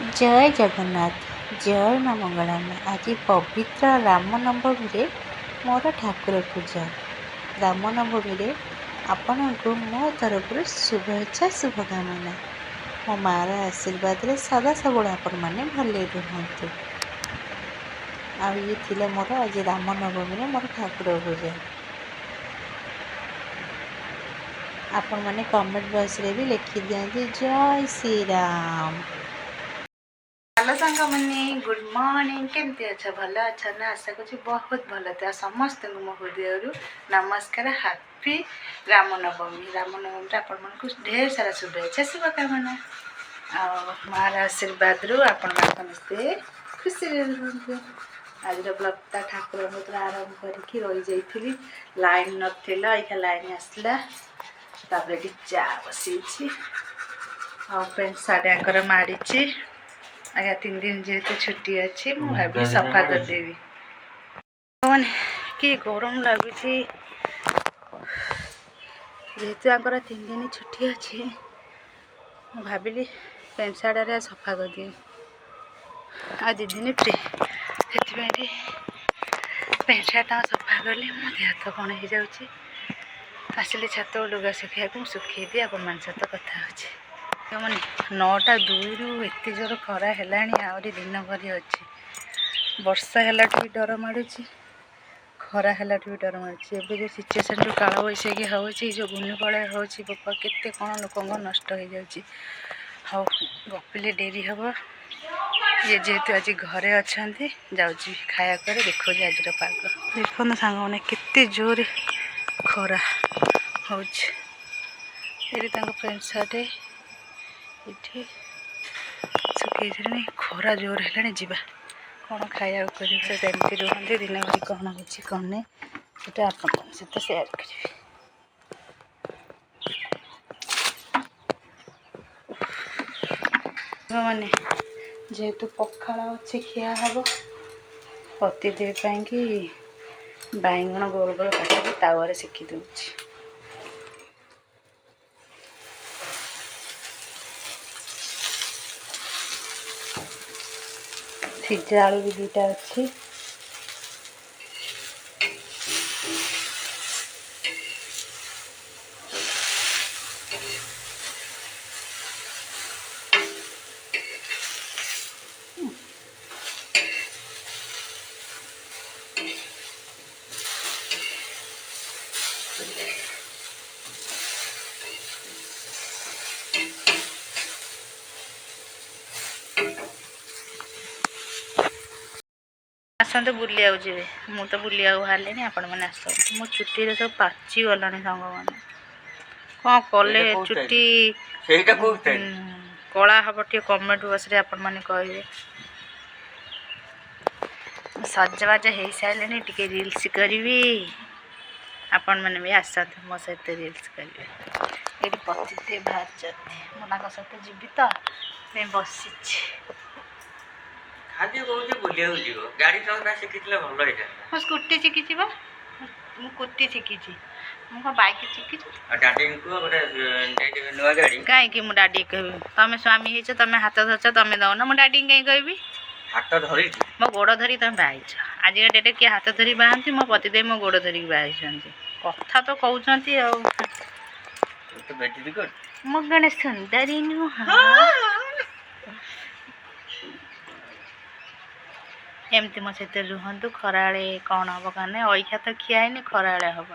जय जगन्नाथ जय माँ मंगलामा। आज पवित्र रामनवमी रे मोर ठाकुर पूजा। रामनवमी रे आपण को मो तरफ शुभेच्छा शुभकामना। मो मार आशीर्वाद रे सदा सब आपण मैंने भले रुहतु। ये मोर आज रामनवमी रे मोर ठाकुर पूजा। आपण मैंने कमेंट बॉक्स रे भी लिखि दियंती जय श्री राम। हेलो सांग मैंने गुड मॉर्निंग केमती अच्छा भल अच्छा ना आशा करूँ बहुत भल था समस्त मो हृदय नमस्कार। हैप्पी रामनवमी। रामनवमी आपण मन ढेर सारा शुभेच्छा शुभकामना। मार आशीर्वाद रु आपण समस्ते खुशी रुहतु। आज ब्लगटा ठाकुर आरंभ करके रही जाइली लाइन नथिला एखा लाइन आसला तापर चा बसी पेंट साड़ी माड़ी आज्ञा 3 दिन जेहेतु छुट्टी अच्छी मु भाभी सफा करदेवी मैंने कि गरम लगुच जेहेतु आंकर 3 दिन छुट्टी अच्छी मु भाविली पेंट साड़ी सफा करदिए आज 2 दिन फ्री से पेंट सार्ट सफा कली मो देह तो कौन हो जाऊँगी आसिले छात लुगा सुखाई सुखी दी आप सहित कथा होची मैंने 9टा 2 रु एत जोर खरा है आहरी दिन भरी अच्छी वर्षा है भी डर माड़ू खरा है भी डर माड़ी एवं जो सिचुएसन जो काल बैशाखी होची जो घूर्णिपलय होची बापा केते कौन लोक नष्ट हो जाऊँगी। हाँ गपिले डेरी हम ये जेहेतु आज घरे अच्छा जाऊँगी खाया कर देखो आज पाग देखो सांग मैंने केते जोर खरा हो पेंट सार्ट ये सुखी खरा जोर है जा कौन खाया करमती रुहते दिन भर कौन हो कौन नहीं सीटा आप सहित सेयार करी। मैंने जेहेतु पखाड़ अच्छे खिया हम पतिदेव कि बैगण गोल गोल काटिकी तावा सेकी दूची सिझा आलू भी 2टा अच्छी आसते बुलिया जी मु तो बुलिया बाहर आपण मैंने आस मो चुटी सब पाची गला सांग मैंने कौन कले चुटी कला हम टे कमेंट बॉक्स रे आपण मैंने कहे सजबाज हो सारे टे रील्स करी आपण मैंने भी आसते मो सहित रील्स करेंगे ये पति बाहर मना सहित जीवी तो बसी मो स्कूटी शिखी मुझे शिखी मुझे बाइक शिखी कहीं मुझे डाडी कह तुम स्वामी हो तुम हाथ धरच तुम दौन मुझे डाडी कहीं कहबी हाथ धरी मो गोड़ धरी तुम बाहर आज डेट किए हाथ धरी बाहर मो पतिदेव मो गोड़ धरिक बाहर कथा तो कहते मो गणे सुंदरी नुह एमती मो सहित रुहतु खरा कौन हम कहने अखा तो खिया खरा हम